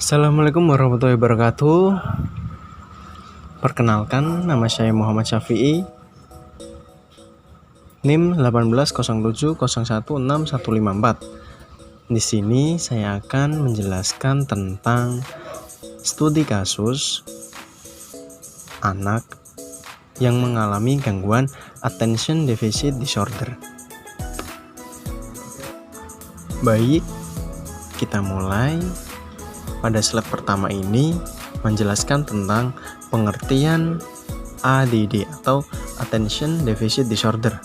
Assalamualaikum warahmatullahi wabarakatuh. Perkenalkan, nama saya Muhammad Syafi'i, NIM 1807016154. Di sini saya akan menjelaskan tentang studi kasus anak yang mengalami gangguan attention deficit disorder. Baik, kita mulai. Pada slide pertama ini menjelaskan tentang pengertian ADD atau Attention Deficit Disorder.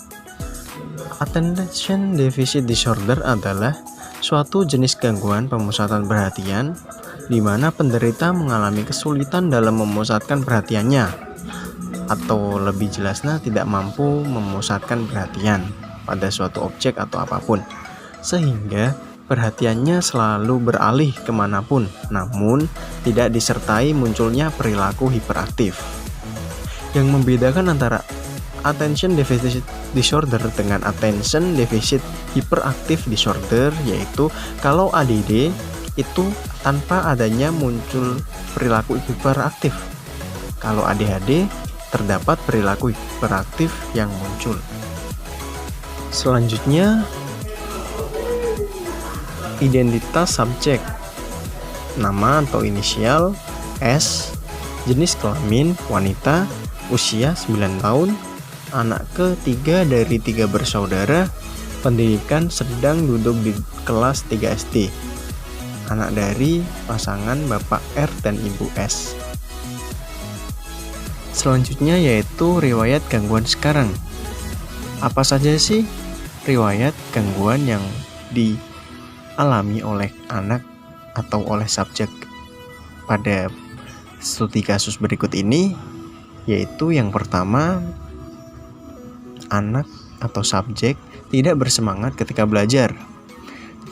Attention Deficit Disorder adalah suatu jenis gangguan pemusatan perhatian di mana penderita mengalami kesulitan dalam memusatkan perhatiannya, atau lebih jelasnya tidak mampu memusatkan perhatian pada suatu objek atau apapun, sehingga perhatiannya selalu beralih kemanapun, namun tidak disertai munculnya perilaku hiperaktif. Yang membedakan antara Attention Deficit Disorder dengan Attention Deficit Hyperactive Disorder yaitu kalau ADD itu tanpa adanya muncul perilaku hiperaktif. Kalau ADHD terdapat perilaku hiperaktif yang muncul. Selanjutnya, identitas subjek, nama atau inisial S, jenis kelamin wanita, usia 9 tahun, anak ketiga dari 3 bersaudara, pendidikan sedang duduk di kelas 3 SD, anak dari pasangan Bapak R dan Ibu S. Selanjutnya yaitu riwayat gangguan sekarang. Apa saja sih riwayat gangguan yang dialami oleh anak atau oleh subjek pada studi kasus berikut ini? Yaitu yang pertama, anak atau subjek tidak bersemangat ketika belajar.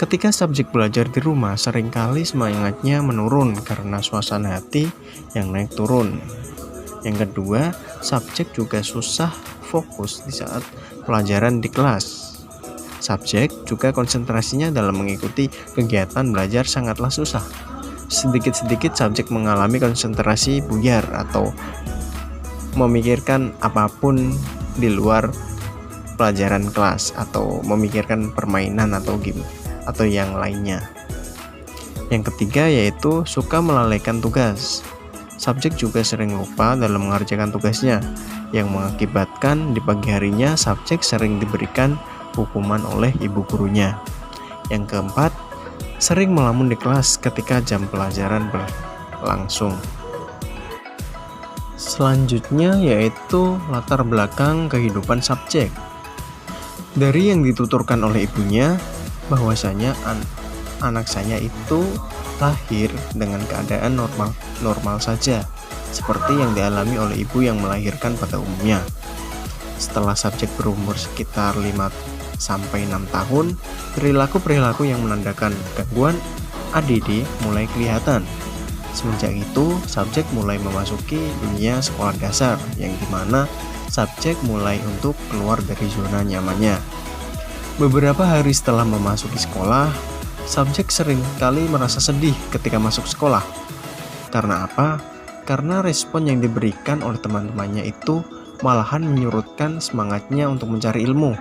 Ketika subjek belajar di rumah, seringkali semangatnya menurun karena suasana hati yang naik turun. Yang kedua, subjek juga susah fokus di saat pelajaran di kelas. Subjek juga konsentrasinya dalam mengikuti kegiatan belajar sangatlah susah. Sedikit-sedikit subjek mengalami konsentrasi buyar atau memikirkan apapun di luar pelajaran kelas atau memikirkan permainan atau game atau yang lainnya. Yang ketiga yaitu suka melalaikan tugas. Subjek juga sering lupa dalam mengerjakan tugasnya, yang mengakibatkan di pagi harinya subjek sering diberikan hukuman oleh ibu gurunya. Yang keempat, sering melamun di kelas ketika jam pelajaran berlangsung. Selanjutnya yaitu latar belakang kehidupan subjek. Dari yang dituturkan oleh ibunya, bahwasanya anak saya itu lahir dengan keadaan normal saja, seperti yang dialami oleh ibu yang melahirkan pada umumnya. Setelah subjek berumur sekitar 5-6 tahun, perilaku-perilaku yang menandakan gangguan ADD mulai kelihatan. Semenjak itu, subjek mulai memasuki dunia sekolah dasar, yang dimana subjek mulai untuk keluar dari zona nyamannya. Beberapa hari setelah memasuki sekolah, subjek sering kali merasa sedih ketika masuk sekolah. Karena apa? Karena respon yang diberikan oleh teman-temannya itu malahan menyurutkan semangatnya untuk mencari ilmu.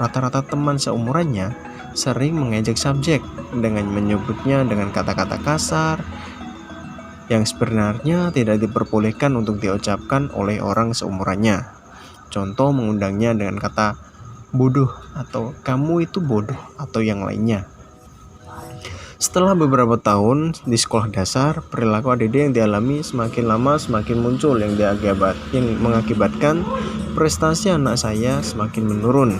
Rata-rata teman seumurannya sering mengejek subjek dengan menyebutnya dengan kata-kata kasar yang sebenarnya tidak diperbolehkan untuk diucapkan oleh orang seumurannya. Contoh mengundangnya dengan kata bodoh atau kamu itu bodoh atau yang lainnya. Setelah beberapa tahun di sekolah dasar, perilaku ADD yang dialami semakin lama semakin muncul yang mengakibatkan prestasi anak saya semakin menurun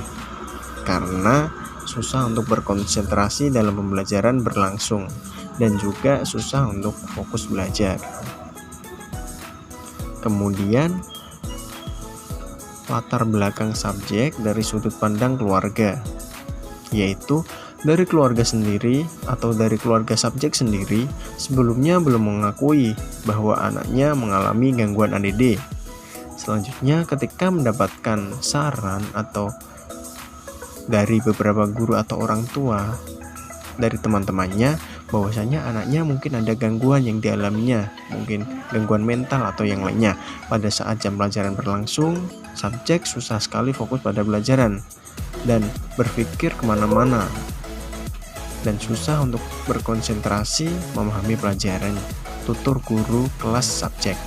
karena susah untuk berkonsentrasi dalam pembelajaran berlangsung dan juga susah untuk fokus belajar. Kemudian latar belakang subjek dari sudut pandang keluarga, yaitu dari keluarga sendiri atau dari keluarga subjek sendiri sebelumnya belum mengakui bahwa anaknya mengalami gangguan ADD. Selanjutnya, ketika mendapatkan saran atau dari beberapa guru atau orang tua dari teman-temannya bahwasanya anaknya mungkin ada gangguan yang dialaminya, mungkin gangguan mental atau yang lainnya. Pada saat jam pelajaran berlangsung, subjek susah sekali fokus pada pelajaran dan berpikir kemana-mana dan susah untuk berkonsentrasi memahami pelajaran. Tutur guru kelas subjek.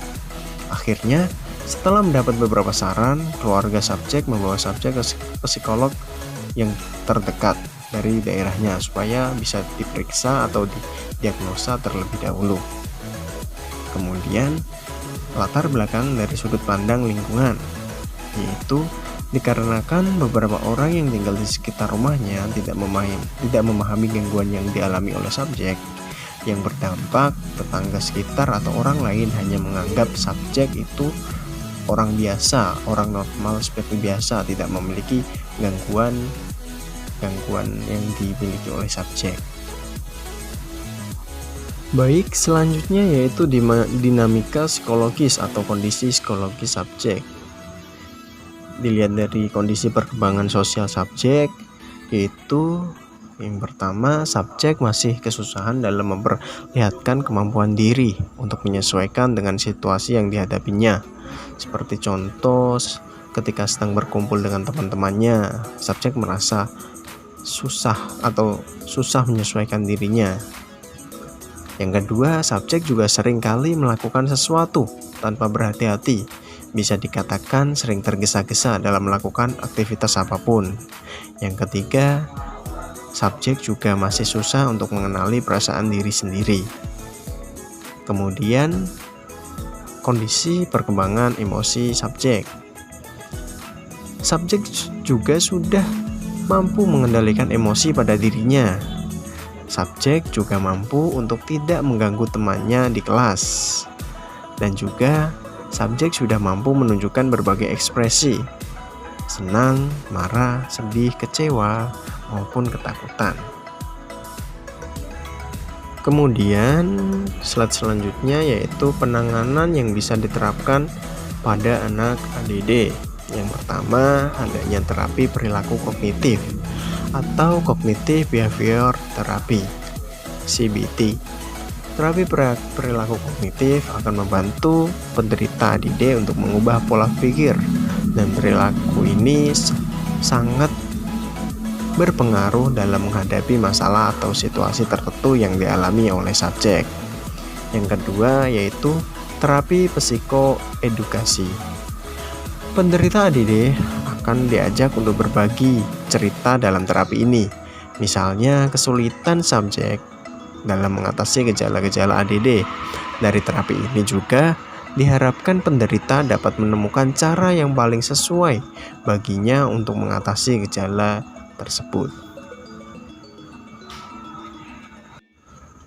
Akhirnya, setelah mendapat beberapa saran, keluarga subjek membawa subjek ke psikolog yang terdekat dari daerahnya supaya bisa diperiksa atau didiagnosa terlebih dahulu. Kemudian, latar belakang dari sudut pandang lingkungan, yaitu dikarenakan beberapa orang yang tinggal di sekitar rumahnya tidak memahami gangguan yang dialami oleh subjek, yang berdampak tetangga sekitar atau orang lain hanya menganggap subjek itu orang biasa, orang normal seperti biasa, tidak memiliki gangguan yang dimiliki oleh subjek. Baik, selanjutnya yaitu dinamika psikologis atau kondisi psikologis subjek. Dilihat dari kondisi perkembangan sosial subjek, yaitu yang pertama, subjek masih kesusahan dalam memperlihatkan kemampuan diri untuk menyesuaikan dengan situasi yang dihadapinya. Seperti contoh, ketika sedang berkumpul dengan teman-temannya, subjek merasa susah menyesuaikan dirinya. Yang kedua, subjek juga sering kali melakukan sesuatu tanpa berhati-hati. Bisa dikatakan sering tergesa-gesa dalam melakukan aktivitas apapun. Yang ketiga, subjek juga masih susah untuk mengenali perasaan diri sendiri. Kemudian, kondisi perkembangan emosi subjek. Subjek juga sudah mampu mengendalikan emosi pada dirinya. Subjek juga mampu untuk tidak mengganggu temannya di kelas. Dan juga subjek sudah mampu menunjukkan berbagai ekspresi, senang, marah, sedih, kecewa, maupun ketakutan. Kemudian slide selanjutnya yaitu penanganan yang bisa diterapkan pada anak ADD. Yang pertama, adanya terapi perilaku kognitif atau Cognitive Behavior Therapy (CBT). Terapi perilaku kognitif akan membantu penderita ADD untuk mengubah pola pikir, dan perilaku ini sangat berpengaruh dalam menghadapi masalah atau situasi tertentu yang dialami oleh subjek. Yang kedua yaitu terapi psikoedukasi. Penderita ADD akan diajak untuk berbagi cerita dalam terapi ini. Misalnya kesulitan subjek dalam mengatasi gejala-gejala ADD. Dari terapi ini juga diharapkan penderita dapat menemukan cara yang paling sesuai baginya untuk mengatasi gejala tersebut.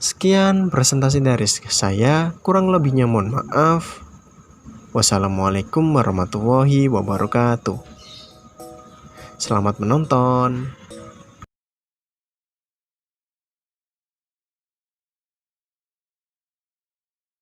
Sekian presentasi dari saya, kurang lebihnya mohon maaf. Wassalamualaikum warahmatullahi wabarakatuh. Selamat menonton.